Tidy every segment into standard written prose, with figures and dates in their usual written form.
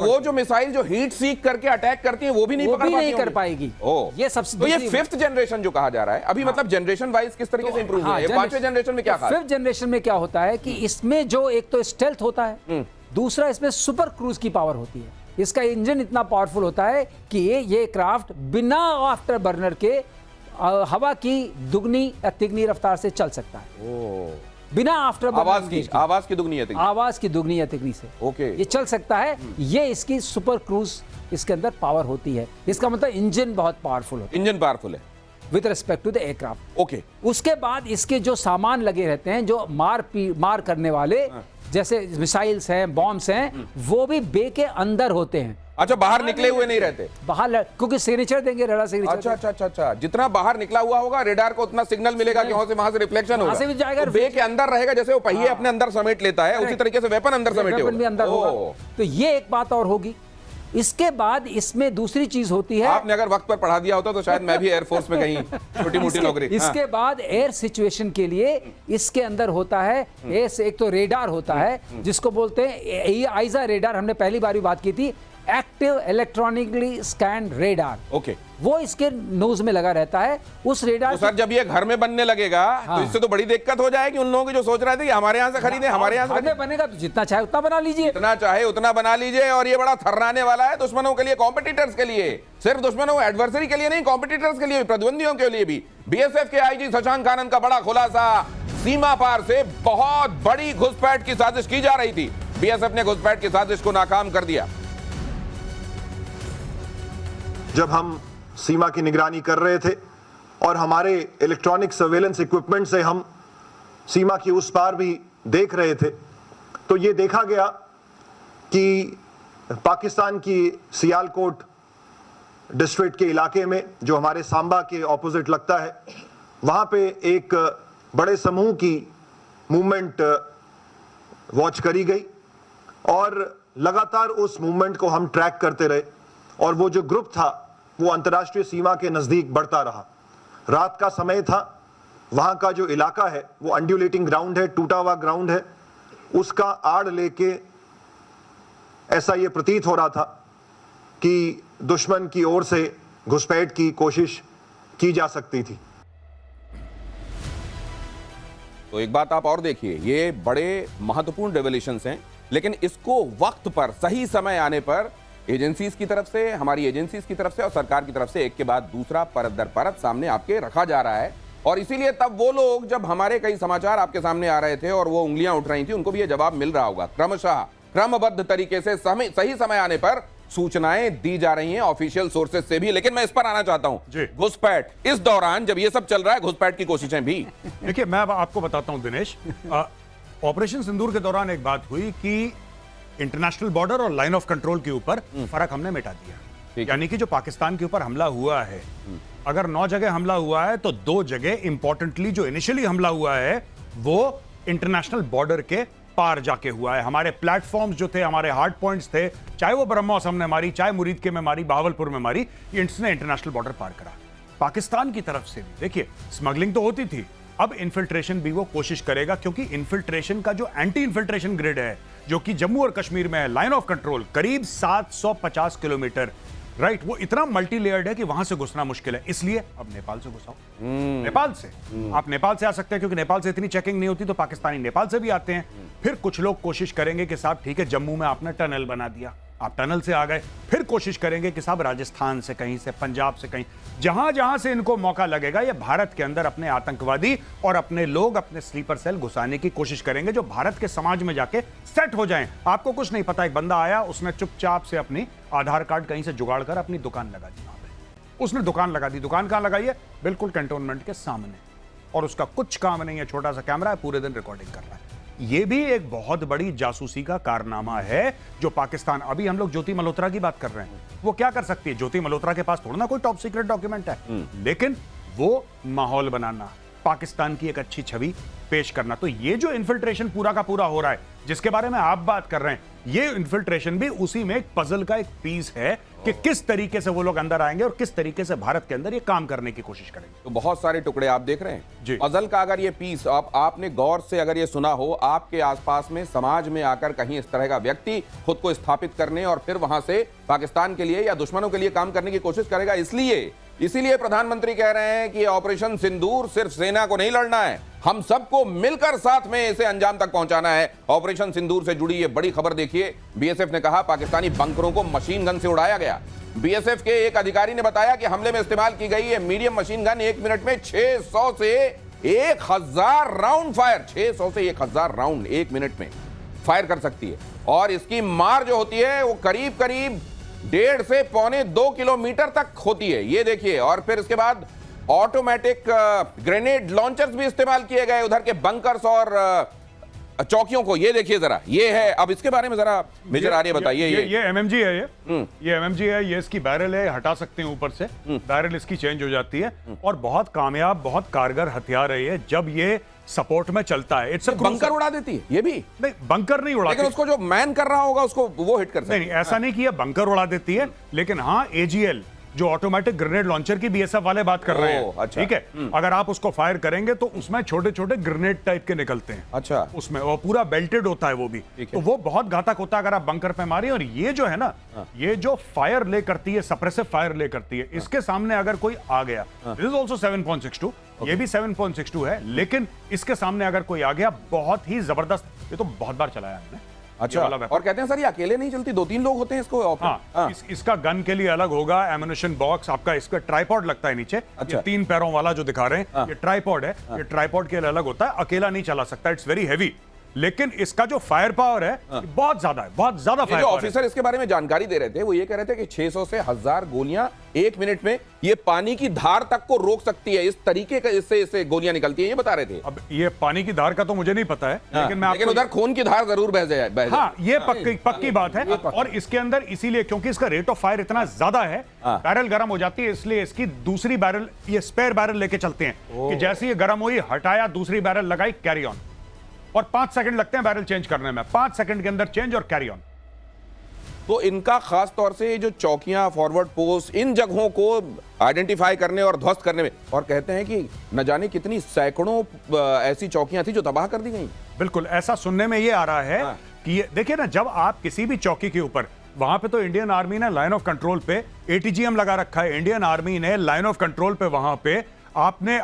वो जो मिसाइल जो हीट सीक करके अटैक करती है वो भी नहीं पकड़ पाती, नहीं कर पाएगी। ये सबसे तो ये 5th जनरेशन जो कहा जा रहा है अभी, मतलब जनरेशन वाइज किस तरीके से इंप्रूव हुआ है? 5वें जनरेशन में क्या खास? 5th जनरेशन में क्या होता है कि इसमें जो एक तो स्टेल्थ होता है, दूसरा इसमें सुपर क्रूज की पावर होती है। इसका इंजन इतना पावरफुल होता है कि ये क्राफ्ट बिना आफ्टर बर्नर के हवा की दुगनी या तिगनी रफ्तार से चल सकता है। बिना आफ्टर आवाज की दुगनी या तिगनी, आवाज की दुगनी या तिगनी से ओके ये चल सकता है। ये इसकी सुपर क्रूज इसके अंदर पावर होती है। इसका मतलब इंजन बहुत पावरफुल होता है, इंजन पावरफुल है with respect to the aircraft. Okay, उसके बाद इसके जो सामान लगे रहते हैं, जो मार करने वाले, जैसे मिसाइल्स हैं, बॉम्ब्स हैं, वो भी बे के अंदर होते हैं। अच्छा, बाहर निकले हुए नहीं रहते, बाहर, क्योंकि सिग्नेचर देंगे, रेडार सिग्नेचर। अच्छा, जितना बाहर निकला हुआ होगा रेडार को उतना सिग्नल मिलेगा कि वहां से रिफ्लेक्शन होगा, से भी जाएगा, तो बे के अंदर रहेगा। जैसे वो पहिए अपने अंदर समेट लेता है, उसी तरीके से वेपन अंदर समेटे होगा। तो ये एक बात और होगी। इसके बाद इसमें दूसरी चीज होती है, आपने अगर वक्त पर पढ़ा दिया होता तो शायद मैं भी एयरफोर्स में कहीं छोटी मोटी नौकरी। इसके बाद एयर सिचुएशन के लिए इसके अंदर होता है एक तो रेडार होता है जिसको बोलते हैं आइजा रेडार। हमने पहली बार भी बात की थी, active electronically scan radar. Okay, वो इसके नोज में लगा रहता है। उस रेडार तो सर जब ये घर में बनने लगेगा तो इससे तो बड़ी दिक्कत हो जाएगी उन लोगों की जो सोच रहे थे कि हमारे यहाँ से खरीदे, हमारे यहाँ से बनेगा तो जितना चाहे उतना बना लीजिए, जितना चाहे उतना बना लीजिए। और ये बड़ा थर्राने वाला है दुश्मनों के लिए, कॉम्पिटिटर्स के लिए, सिर्फ दुश्मनों एडवर्सरी के लिए नहीं, कॉम्पिटिटर्स के लिए, प्रतिद्वंदियों के लिए भी। बीएसएफ के आईजी शशांक आनंद का बड़ा खुलासा, सीमा पार से बहुत बड़ी घुसपैठ की साजिश की जा रही थी, बीएसएफ ने घुसपैठ की साजिश को नाकाम कर दिया। जब हम सीमा की निगरानी कर रहे थे और हमारे इलेक्ट्रॉनिक सर्वेलेंस इक्विपमेंट से हम सीमा की उस पार भी देख रहे थे, तो ये देखा गया कि पाकिस्तान की सियालकोट डिस्ट्रिक्ट के इलाके में, जो हमारे सांबा के ऑपोजिट लगता है, वहाँ पे एक बड़े समूह की मूवमेंट वॉच करी गई और लगातार उस मूवमेंट को हम ट्रैक करते रहे और वो जो ग्रुप था वो अंतर्राष्ट्रीय सीमा के नजदीक बढ़ता रहा। रात का समय था, वहां का जो इलाका है वो अंड्यूलेटिंग ग्राउंड है, टूटा हुआ ग्राउंड है, उसका आड़ लेके ऐसा ये प्रतीत हो रहा था कि दुश्मन की ओर से घुसपैठ की कोशिश की जा सकती थी। तो एक बात आप और देखिए, ये बड़े महत्वपूर्ण रेवोल्यूशंस हैं, लेकिन इसको वक्त पर, सही समय आने पर एजेंसीज की तरफ से, हमारी एजेंसीज की तरफ से और सरकार की तरफ से एक के बाद दूसरा परत दर परत सामने आपके रखा जा रहा है। और इसीलिए तब वो लोग, जब हमारे कई समाचार आपके सामने आ रहे थे और वो उंगलियां उठ रही थी, उनको भी ये जवाब मिल रहा होगा। क्रमशः क्रमबद्ध तरीके से सही समय आने पर सूचनाएं दी जा रही हैं ऑफिशियल सोर्सेज से भी। लेकिन मैं इस पर आना चाहता हूं, घुसपैठ, इस दौरान जब ये सब चल रहा है, घुसपैठ की कोशिशें भी। देखिए, मैं आपको बताता हूं दिनेश, ऑपरेशन सिंदूर के दौरान एक बात हुई कि इंटरनेशनल बॉर्डर और लाइन ऑफ कंट्रोल के ऊपर फर्क हमने मिटा दिया। यानी कि जो पाकिस्तान के ऊपर हमला हुआ है, अगर 9 जगह हमला हुआ है तो 2 जगह इंपॉर्टेंटली जो इनिशियली हमला हुआ है वो इंटरनेशनल बॉर्डर के पार जाके हुआ है। हमारे प्लेटफॉर्म्स जो थे, हमारे हार्ड पॉइंट्स थे, चाहे वो ब्रह्मोस हमने मारी, चाहे मुरीद के में मारी, बहावलपुर में मारी, ये इसने इंटरनेशनल बॉर्डर पार करा। पाकिस्तान की तरफ से भी देखिए स्मगलिंग तो होती थी, अब इन्फिल्ट्रेशन भी वो कोशिश करेगा, क्योंकि इन्फिल्ट्रेशन का जो एंटी इन्फिल्ट्रेशन ग्रिड है, जो कि जम्मू और कश्मीर में है, लाइन ऑफ कंट्रोल करीब 750 किलोमीटर, राइट, वो इतना मल्टी लेयर्ड है कि वहां से घुसना मुश्किल है। इसलिए अब नेपाल से घुसाओ। नेपाल से आप नेपाल से आ सकते हैं, क्योंकि नेपाल से इतनी चेकिंग नहीं होती, तो पाकिस्तानी नेपाल से भी आते हैं। फिर कुछ लोग कोशिश करेंगे कि साहब ठीक है, जम्मू में आपने टनल बना दिया, आप टनल से आ गए, फिर कोशिश करेंगे कि साहब राजस्थान से कहीं से, पंजाब से कहीं, जहां जहां से इनको मौका लगेगा, ये भारत के अंदर अपने आतंकवादी और अपने लोग, अपने स्लीपर सेल घुसाने की कोशिश करेंगे, जो भारत के समाज में जाके सेट हो जाएं। आपको कुछ नहीं पता, एक बंदा आया, उसने चुपचाप से अपनी आधार कार्ड कहीं से जुगाड़ कर अपनी दुकान लगा दी। वहां पे उसने दुकान लगा दी। दुकान कहां लगाई है? बिल्कुल कैंटोनमेंट के सामने, और उसका कुछ काम नहीं है, छोटा सा कैमरा है, पूरे दिन रिकॉर्डिंग कर रहा है। ये भी एक बहुत बड़ी जासूसी का कारनामा है जो पाकिस्तान, अभी हम लोग ज्योति मल्होत्रा की बात कर रहे हैं, वो क्या कर सकती है? ज्योति मल्होत्रा के पास थोड़ा ना कोई टॉप सीक्रेट डॉक्यूमेंट है, लेकिन वो माहौल बनाना, पाकिस्तान की एक अच्छी छवि पेश करना। तो ये जो इन्फिल्ट्रेशन पूरा का पूरा हो रहा है, जिसके बारे में आप बात कर रहे हैं, ये इन्फिल्ट्रेशन भी उसी में एक पजल का एक पीस है कि किस तरीके से वो लोग अंदर आएंगे और किस तरीके से भारत के अंदर ये काम करने की कोशिश करेंगे। तो बहुत सारे टुकड़े आप देख रहे हैं जी। पजल का। अगर ये पीस आपने गौर से अगर ये सुना हो, आपके आसपास में समाज में आकर कहीं इस तरह का व्यक्ति खुद को स्थापित करने और फिर वहां से पाकिस्तान के लिए या दुश्मनों के लिए काम करने की कोशिश करेगा। इसीलिए प्रधानमंत्री कह रहे हैं कि ऑपरेशन सिंदूर सिर्फ सेना को नहीं लड़ना है, हम सबको मिलकर साथ में इसे अंजाम तक पहुंचाना है। ऑपरेशन सिंदूर से जुड़ी ये बड़ी खबर देखिए। बीएसएफ ने कहा पाकिस्तानी बंकरों को मशीन गन से उड़ाया गया। बीएसएफ के एक अधिकारी ने बताया कि हमले में इस्तेमाल की गई ये मीडियम मशीन गन 1 मिनट में 600 से 1000 राउंड फायर, 600 से 1000 राउंड 1 मिनट में फायर कर सकती है। और इसकी मार जो होती है वो करीब करीब 1.5 से 1.25 किलोमीटर तक होती है। ये देखिए। और फिर इसके बाद ऑटोमेटिक ग्रेनेड लॉन्चर्स भी इस्तेमाल किए गए उधर के बंकर्स और चौकियों को। ये देखिए जरा, ये है। अब इसके बारे में जरा मेजर आर्य बताइए। ये एमएमजी है, ये एमएमजी है, ये इसकी बैरल है, हटा सकते हैं ऊपर से, बैरल इसकी चेंज हो जाती है और बहुत कामयाब, बहुत कारगर हथियार है ये जब ये सपोर्ट में चलता है। इट्स बंकर उड़ा देती है ये भी? नहीं, बंकर नहीं उड़ाती, लेकिन उसको जो मैन कर रहा होगा उसको वो हिट कर सकता है। नहीं, ऐसा नहीं कि ये बंकर उड़ा देती है, लेकिन हाँ एजीएल जो ऑटोमेटिक ग्रेनेड लॉन्चर की बीएसएफ वाले बात कर रहे हैं, अच्छा। ठीक है। अगर आप उसको फायर करेंगे तो उसमें छोटे छोटे ग्रेनेड टाइप के निकलते हैं। अच्छा। उसमें वो पूरा बेल्टेड होता है वो भी, तो वो बहुत घातक होता है अगर आप बंकर पे मारिए। और ये जो है ना, ये जो फायर ले करती है, सप्रेसिव फायर ले करती है, इसके सामने अगर कोई आ गया, दिस इज ऑल्सो 7.62, ये भी 7.62 है, लेकिन इसके सामने अगर कोई आ गया, बहुत ही जबरदस्त। ये तो बहुत बार चलाया हमने। अच्छा। और कहते हैं सर ये अकेले नहीं चलती, 2-3 लोग होते हैं इसको। हाँ, इसका गन के लिए अलग होगा एम्युनिशन बॉक्स आपका, इसका ट्राइपॉड लगता है नीचे। अच्छा। ये 3 पैरों वाला जो दिखा रहे हैं, ये ट्राइपॉड है। ये ट्राइपॉड के लिए अलग होता है, अकेला नहीं चला सकता, इट्स वेरी हैवी। लेकिन इसका जो फायर पावर है बहुत ज्यादा है, बहुत ज्यादा फायर जो पावर। ऑफिसर इसके बारे में जानकारी दे रहे थे वो ये कह रहे थे कि 600 से 1000 गोलियां 1 मिनट में ये पानी की धार तक को रोक सकती है। इस तरीके का इससे गोलियां निकलती हैं, ये बता रहे थे। अब ये पानी की धार का तो मुझे नहीं पता है, लेकिन उधर खून की धार जरूर बह जाए। हाँ, ये पक्की बात है। और इसके अंदर इसीलिए क्योंकि इसका रेट ऑफ फायर इतना ज्यादा है, बैरल गर्म हो जाती है, इसलिए इसकी दूसरी बैरल, ये स्पेयर बैरल लेके चलते हैं कि जैसे ये गर्म हुई, हटाया, दूसरी बैरल लगाई, कैरी ऑन। और 5 सेकंड लगते हैं बैरल चेंज करने में, 5 सेकंड के अंदर चेंज और कैरी ऑन। तो इनका खास तौर से जो चौकियां, फॉरवर्ड पोस्ट, इन जगहों को आइडेंटिफाई करने और ध्वस्त करने में, और कहते हैं कि न जाने कितनी सैकड़ों ऐसी चौकियां थी जो तबाह कर दी गई। बिल्कुल ऐसा सुनने में ये आ रहा है कि देखिए ना, जब आप किसी भी चौकी के ऊपर, वहां पे तो इंडियन आर्मी ने लाइन ऑफ कंट्रोल पे एटीजीएम लगा रखा है, इंडियन आर्मी ने लाइन ऑफ कंट्रोल पे वहां पे आपने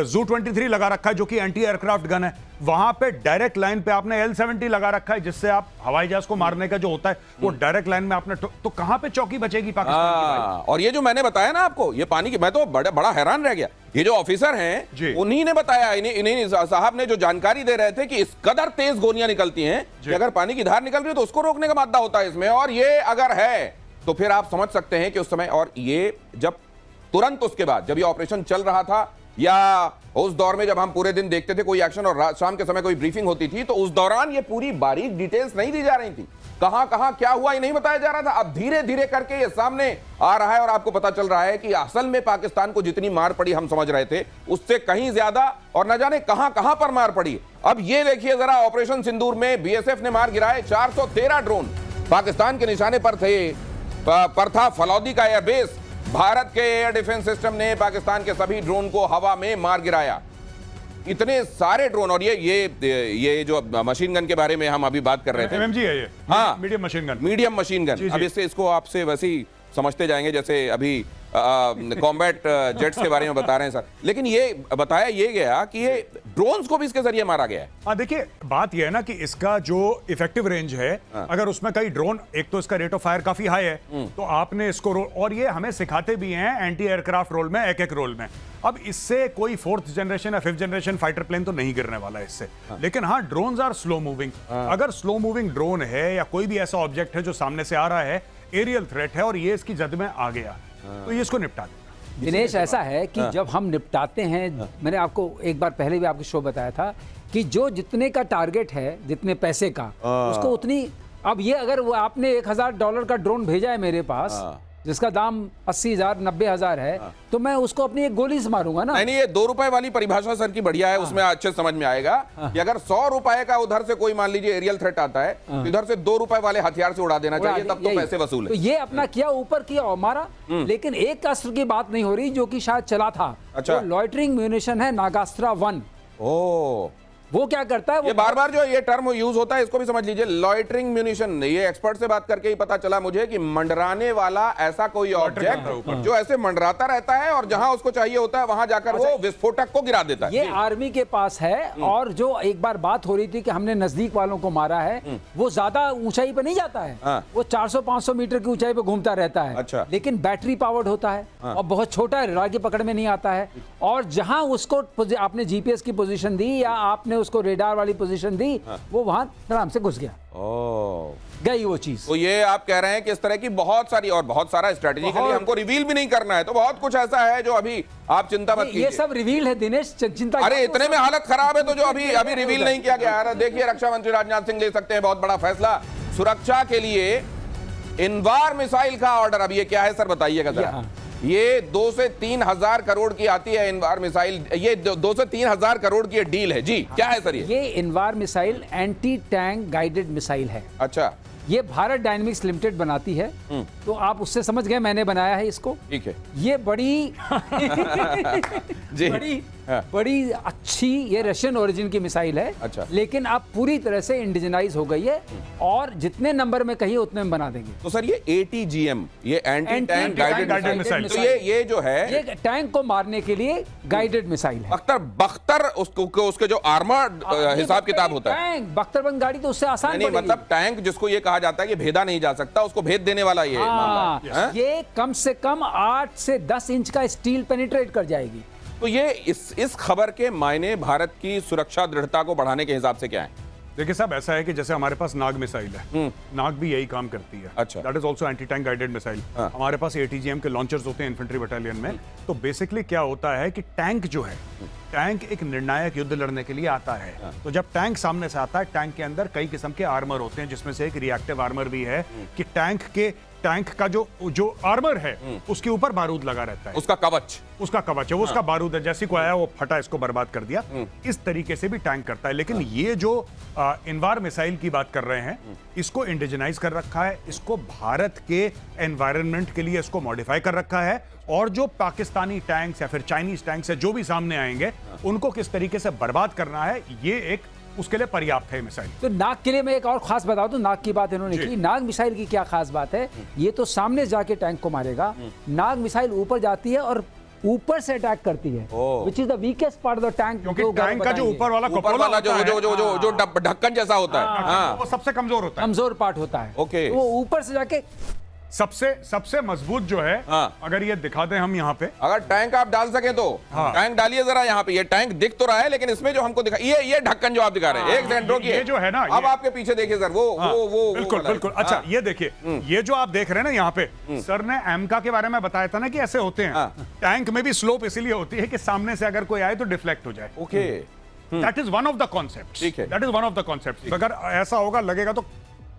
ZU-23 लगा रखा है जो कि एंटी एयरक्राफ्ट गन है, वहां पे डायरेक्ट लाइन पे आपने L-70 लगा रखा है जिससे आप हवाई जहाज को मारने का जो होता है वो डायरेक्ट लाइन में आपने, तो कहां पे चौकी बचेगी पाकिस्तान की भाई? और ये जो मैंने बताया ना आपको, ये पानी की, मैं तो बड़ा हैरान रह गया। ये जो ऑफिसर हैं उन्हीं ने बताया, इन्हीं साहब ने जो जानकारी दे रहे थे कि इस कदर तेज गोलियां निकलती हैं कि अगर पानी की धार निकल रही है तो उसको रोकने का मादा होता है इसमें। और ये अगर है तो फिर आप समझ सकते हैं कि उस समय, और ये जब तुरंत उसके बाद जब ये ऑपरेशन चल रहा था या उस दौर में जब हम पूरे दिन देखते थे कोई एक्शन और शाम के समय कोई ब्रीफिंग होती थी, तो उस दौरान ये पूरी बारीक डिटेल्स नहीं दी जा रही थी। कहां कहां क्या हुआ ये नहीं बताया जा रहा था। अब धीरे धीरे करके ये सामने आ रहा है और आपको पता चल रहा है कि असल में पाकिस्तान को जितनी मार पड़ी हम समझ रहे थे उससे कहीं ज्यादा, और न जाने कहां कहां पर मार पड़ी। अब ये देखिए जरा, ऑपरेशन सिंदूर में बीएसएफ ने मार गिराए 413 ड्रोन पाकिस्तान के निशाने पर था फलौदी का एयरबेस। भारत के एयर डिफेंस सिस्टम ने पाकिस्तान के सभी ड्रोन को हवा में मार गिराया। इतने सारे ड्रोन, और ये जो मशीन गन के बारे में हम अभी बात कर रहे थे, एमएमजी है ये, हाँ, medium machine gun. Medium machine gun. अब इसको आपसे वैसे ही समझते जाएंगे जैसे अभी कॉम्बैट जेट्स के बारे में बता रहे हैं सर, लेकिन ये बताया ये गया कि ये ड्रोन्स को भी इसके जरिए मारा गया है। हाँ, देखिए बात ये है ना कि इसका जो इफेक्टिव रेंज है, अगर उसमें कई ड्रोन, एक तो इसका रेट ऑफ फायर काफी हाई है, तो आपने इसको और ये हमें सिखाते भी हैं एंटी एयरक्राफ्ट रोल में, एक रोल में। अब इससे कोई 4th जनरेशन या 5th जनरेशन फाइटर प्लेन तो नहीं गिरने वाला है इससे, लेकिन हाँ, ड्रोन्स आर स्लो मूविंग। अगर स्लो मूविंग ड्रोन है या कोई भी ऐसा ऑब्जेक्ट है जो सामने से आ रहा है, एरियल थ्रेट है, और ये इसकी जद में आ गया, तो ये इसको निपटा देगा। दिनेश, ऐसा है कि जब हम निपटाते हैं, मैंने आपको एक बार पहले भी आपके शो बताया था कि जो जितने का टारगेट है, जितने पैसे का, उसको उतनी, अब ये अगर वो आपने $1000 का ड्रोन भेजा है मेरे पास, जिसका दाम 80,000 90,000 है, तो मैं उसको अपनी एक गोली से मारूंगा ना। नहीं, ये 2 रुपए वाली परिभाषा सर की बढ़िया है, उसमें अच्छे समझ में आएगा कि अगर 100 रुपए का उधर से कोई मान लीजिए एरियल थ्रेट आता है, तो इधर से 2 रुपए वाले हथियार से उड़ा देना चाहिए, तब तो पैसे वसूल तो है। ये अपना किया, ऊपर किया और मारा। लेकिन एक अस्त्र की बात नहीं हो रही जो कि शायद चला था। अच्छा। लॉइटरिंग म्यूनिशन है नागास्त्रा 1। ओ, वो क्या करता है, ये बार बार जो ये टर्म यूज होता है इसको भी समझ लीजिए, लॉइटरिंग म्यूनिशन। ये एक्सपर्ट से बात करके ही पता चला मुझे कि मंडराने वाला ऐसा कोई ऑब्जेक्ट जो ऐसे मंडराता रहता है और जहां उसको चाहिए होता है वहां जाकर वो विस्फोटक को गिरा देता है। ये आर्मी के पास है। और जो एक बार बात हो रही थी कि हमने नजदीक वालों को मारा है, वो ज्यादा ऊंचाई पे नहीं जाता है। हाँ। वो 400-500 मीटर की ऊंचाई पे घूमता रहता है। अच्छा। लेकिन बैटरी पावर्ड होता है और बहुत छोटा है, रार की पकड़ में नहीं आता है। और जहां उसको आपने जीपीएस की पोजीशन दी या आपने उसको रेडार वाली पोजीशन दी, वो वहां आराम से घुस गया। गई वो चीज। तो ये आप कह रहे हैं कि इस तरह की बहुत सारी और बहुत सारा स्ट्रेटेजिकली हमको रिवील भी नहीं करना है, तो बहुत कुछ ऐसा है जो अभी आप चिंता मत कीजिए। ये सब रिवील है दिनेश, चिंता। अरे इतने में हालत खराब है तो जो अभी रिवील नहीं किया गया है। देखिए, रक्षा मंत्री राजनाथ सिंह ले सकते हैं बहुत बड़ा फैसला सुरक्षा के लिए। इनवार मिसाइल का ऑर्डर, अब ये क्या है सर बताइएगा जरा। ये 2 से 3 हजार करोड़ की आती है इनवार मिसाइल। ये 2 से 3 हजार करोड़ की डील है जी। क्या है सर ये Invar missile anti tank guided missile है। अच्छा, ये भारत डायनेमिक्स लिमिटेड बनाती है। तो आप उससे समझ गए मैंने बनाया है इसको। ठीक है। ये बड़ी जी। बड़ी अच्छी ये रशियन ओरिजिन की मिसाइल है। अच्छा। लेकिन अब पूरी तरह से इंडिजनाइज हो गई है और जितने नंबर में कहिए उतने में बना देंगे। तो सर ये ATGM, ये anti tank guided guided missile, तो ये जो है ये टैंक को मारने के लिए गाइडेड मिसाइल है। बख्तर उसके जो आर्मर्ड हिसाब किताब होता है। टैंक बख्तरबंद गाड़ी तो उससे आसान नहीं, मतलब टैंक जिसको ये कहा जाता है कि भेदा नहीं जा सकता, उसको भेद देने वाला ये मामला है। ये कम से कम 8 से 10 इंच का स्टील पेनिट्रेट कर जाएगी। तो ये इस खबर के मायने भारत की सुरक्षा दृढ़ता को बढ़ाने के हिसाब से क्या है? देखिए साहब, ऐसा है कि जैसे हमारे पास नाग मिसाइल है, नाग भी यही काम करती है। अच्छा। That is also anti tank guided missile. हमारे पास ATGM के लॉन्चर्स होते हैं इन्फेंट्री बटालियन में। तो बेसिकली क्या होता है कि टैंक जो है, टैंक एक निर्णायक युद्ध लड़ने के लिए आता है। तो जब टैंक सामने से आता है, टैंक के अंदर कई किस्म के आर्मर होते हैं, जिसमें से एक रिएक्टिव आर्मर भी है कि टैंक का जो आर्मर है उसके ऊपर बारूद लगा रहता है। उसका कवच है, वो उसका बारूद है। जैसे कोई आया वो फटा, इसको बर्बाद कर दिया। इस तरीके से भी टैंक करता है। लेकिन ये जो इनवार मिसाइल की बात कर रहे हैं, इसको इंडिजनाइज कर रखा है, इसको भारत के एनवायरनमेंट के लिए इसको मॉडिफाई कर रखा है। और जो पाकिस्तानी टैंक्स या फिर चाइनीज टैंक्स है जो भी सामने आएंगे, उनको किस तरीके से बर्बाद करना है, ये एक उसके लिए पर्याप्त है मिसाइल। तो नाग के लिए मैं एक और खास बता दूं, नाग की बात इन्होंने की। नाग मिसाइल की क्या खास बात है, ये तो सामने जाके टैंक को मारेगा। नाग मिसाइल ऊपर जाती है और ऊपर से अटैक करती है, which is the weakest part of the tank. क्योंकि टैंक का जो ऊपर वाला जो ढक्कन जैसा होता है, वो सबसे कमजोर होता है, कमजोर पार्ट होता है। ओके। वो ऊपर से जाके सबसे मजबूत जो है, अगर ये दिखा दें हम यहाँ पे, अगर टैंक आप डाल सके तो टैंक डालिए जरा यहाँ पे। ये टैंक दिख तो रहा है, लेकिन इसमें जो हमको दिखा, ये ढक्कन जो आप दिखा रहे हैं, एक सेकंड रोकिए। ये जो है ना, अब आपके पीछे देखिए सर, वो बिल्कुल। अच्छा, ये देखिए, ये जो आप देख रहे हैं ना यहाँ पे, सर ने एमका के बारे में बताया था ना कि ऐसे होते हैं। टैंक में भी स्लोप इसीलिए होती है कि सामने से अगर कोई आए तो डिफ्लेक्ट हो जाए। Okay, that is one of the concepts. ठीक है, that is one of the concepts. अगर ऐसा होगा, लगेगा तो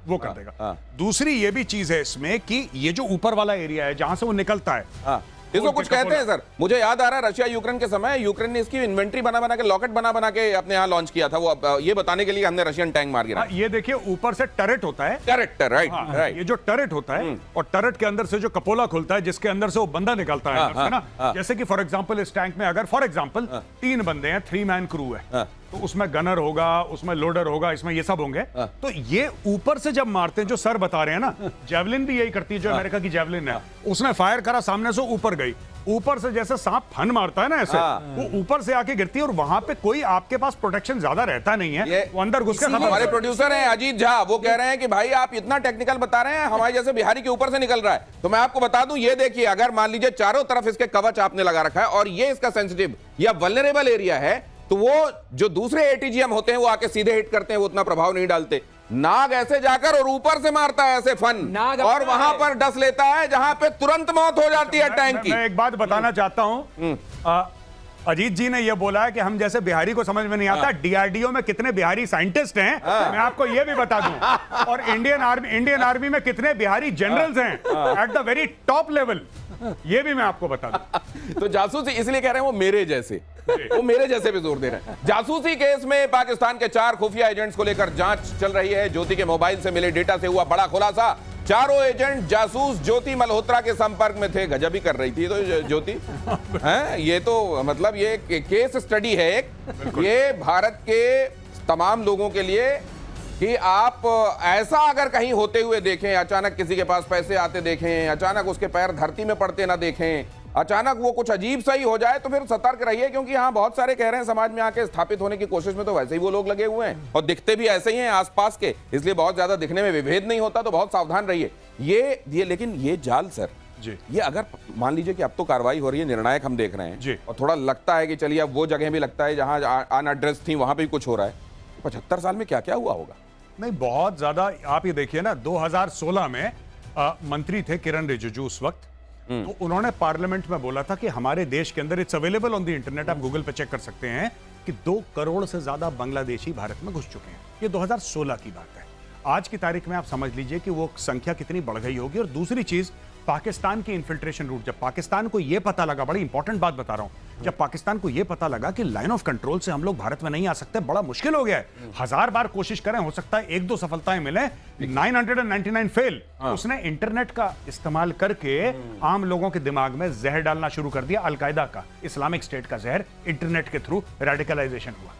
वो कर देगा। दूसरी ये भी चीज है इसमें कि ये जो ऊपर वाला एरिया है जहां से वो निकलता है, इसको कुछ कहते हैं सर। मुझे याद आ रहा है रशिया यूक्रेन के समय, यूक्रेन ने इसकी इन्वेंट्री बना के, लॉकेट बना के अपने यहाँ लॉन्च किया था। वो ये बताने के लिए हमने रशियन टैंक मार गिरा। ये देखिए, ऊपर से टरेट होता है। Turret, right. ये जो टरेट होता है, और टरेट के अंदर से जो कपोला खुलता है, जिसके अंदर से वो बंदा निकलता है ना। जैसे कि फॉर एग्जांपल इस टैंक में अगर फॉर एग्जांपल 3 बंदे हैं, 3 मैन क्रू है, तो उसमें गनर होगा, उसमें लोडर होगा, इसमें ये सब होंगे। तो ये ऊपर से जब मारते हैं, जो सर बता रहे हैं ना, जेवलिन भी यही करती है, जो अमेरिका की जेवलिन है, उसने फायर करा, सामने से ऊपर गई। ऊपर से जैसे सांप फन मारता है ना, ऐसे वो ऊपर से आके गिरती है, और वहां पे कोई आपके पास प्रोटेक्शन ज्यादा रहता नहीं है, वो अंदर घुस के। हमारे प्रोड्यूसर हैं अजीत झा, वो कह रहे हैं कि भाई आप इतना टेक्निकल बता रहे हैं, हमारे जैसे बिहारी के ऊपर से निकल रहा है। तो मैं आपको बता दूं, ये देखिए, अगर मान लीजिए चारों तरफ इसके कवच आपने लगा रखा है और ये इसका सेंसिटिव या वल्नरेबल एरिया है, तो वो जो दूसरे ATGM होते हैं वो आके सीधे हिट करते हैं, वो उतना प्रभाव नहीं डालते। नाग ऐसे जाकर और ऊपर से मारता है ऐसे फन, और वहां पर डस लेता है जहां पे तुरंत मौत हो जाती है टैंक की। मैं एक बात बताना चाहता हूं, अजीत जी ने यह बोला है कि हम जैसे बिहारी को समझ में नहीं आता, डीआरडीओ में कितने बिहारी साइंटिस्ट हैं मैं आपको यह भी बता दूं, और इंडियन आर्मी में कितने बिहारी जनरल्स हैं at the very top level, यह भी मैं आपको बता दूं। तो जासूसी इसलिए कह रहे हैं वो मेरे जैसे पे जोर दे रहे हैं। जासूसी केस में पाकिस्तान के 4 खुफिया एजेंट्स को लेकर जांच चल रही है। ज्योति के मोबाइल से मिले डेटा से हुआ बड़ा खुलासा। चारों एजेंट जासूस ज्योति मल्होत्रा के संपर्क में थे। गजब ही कर रही थी तो ज्योति हैं, ये तो मतलब ये केस स्टडी है एक, ये भारत के तमाम लोगों के लिए कि आप ऐसा अगर कहीं होते हुए देखें, अचानक किसी के पास पैसे आते देखें, अचानक उसके पैर धरती में पड़ते ना देखें, अचानक वो कुछ अजीब सा ही हो जाए, तो फिर सतर्क रहिए, क्योंकि हाँ बहुत सारे कह रहे हैं समाज में आके स्थापित होने की कोशिश में तो वैसे ही वो लोग लगे हुए हैं और दिखते भी ऐसे ही हैं आसपास के, इसलिए बहुत ज्यादा दिखने में विभेद नहीं होता, तो बहुत सावधान रहिए। ये लेकिन ये जाल सर जी, ये अगर मान लीजिए कि अब तो कार्रवाई हो रही है, निर्णायक हम देख रहे हैं जी, और थोड़ा लगता है कि चलिए अब वो जगह भी लगता है जहां अनएड्रेस थी वहां पे भी कुछ हो रहा है, 75 साल में क्या क्या हुआ होगा। नहीं बहुत ज्यादा। आप ये देखिए ना, 2016 में मंत्री थे किरण रिजिजू उस वक्त, तो उन्होंने पार्लियामेंट में बोला था कि हमारे देश के अंदर, it's available on the internet, आप गूगल पे चेक कर सकते हैं, कि 2 करोड़ से ज्यादा बांग्लादेशी भारत में घुस चुके हैं। ये 2016 की बात है। आज की तारीख में आप समझ लीजिए कि वो संख्या कितनी बढ़ गई होगी। और दूसरी चीज, पाकिस्तान की इन्फिल्ट्रेशन रूट, जब पाकिस्तान को यह पता लगा, बड़ी इंपॉर्टेंट बात बता रहा हूं, जब पाकिस्तान को यह पता लगा कि लाइन ऑफ कंट्रोल से हम लोग भारत में नहीं आ सकते, बड़ा मुश्किल हो गया है, 1000 बार कोशिश करें, हो सकता है 1-2 सफलताएं मिले, 999 फेल, उसने इंटरनेट का इस्तेमाल करके आम लोगों के दिमाग में जहर डालना शुरू कर दिया। अलकायदा का, इस्लामिक स्टेट का जहर इंटरनेट के थ्रू रेडिकलाइजेशन हुआ।